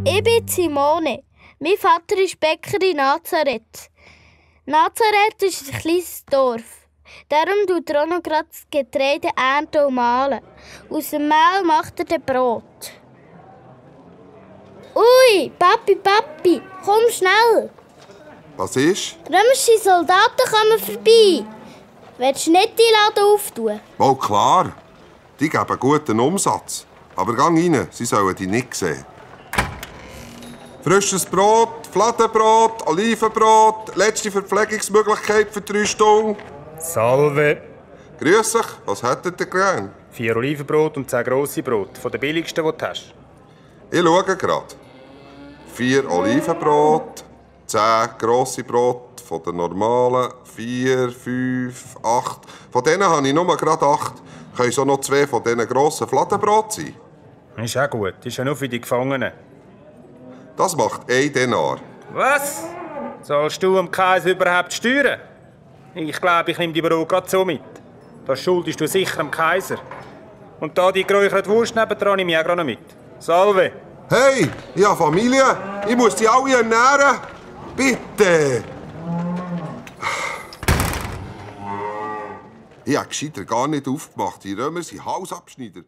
Ich bin Simone. Mein Vater ist Bäcker in Nazareth. Nazareth ist ein kleines Dorf. Darum tut er auch noch gerade das Getreide ernten und mahlen. Aus dem Mehl macht er dann Brot. Ui, Papi, komm schnell! Was ist? Römische Soldaten kommen vorbei. Willst du nicht die Laden auftun? Wohl klar. Die geben guten Umsatz. Aber gang rein, sie sollen dich nicht sehen. Frisches Brot, Fladenbrot, Olivenbrot, letzte Verpflegungsmöglichkeit für 3 Stunden. Salve. Grüß euch, was hättet ihr gern? 4 Olivenbrot und 10 grosse Brot. Von den billigsten, die du hast. Ich schaue gerade. 4 Olivenbrot, 10 grosse Brot von den normalen, 4, 5, 8. Von denen habe ich nur gerade 8. Können so noch 2 von diesen grossen Fladenbrot sein? Ist auch gut. Ist ja nur für die Gefangenen. Das macht 1 Denar. Was? Zahlst du am Kaiser überhaupt Steuern? Ich glaube, ich nehme die Brot gerade so mit. Das schuldest du sicher am Kaiser. Und da die geräucherte Wurst nebendran nehme ich auch gerade noch mit. Salve. Hey, ich habe Familie. Ich muss die alle ernähren. Bitte. Ich habe gescheiter gar nicht aufgemacht. Die Römer sind Halsabschneider.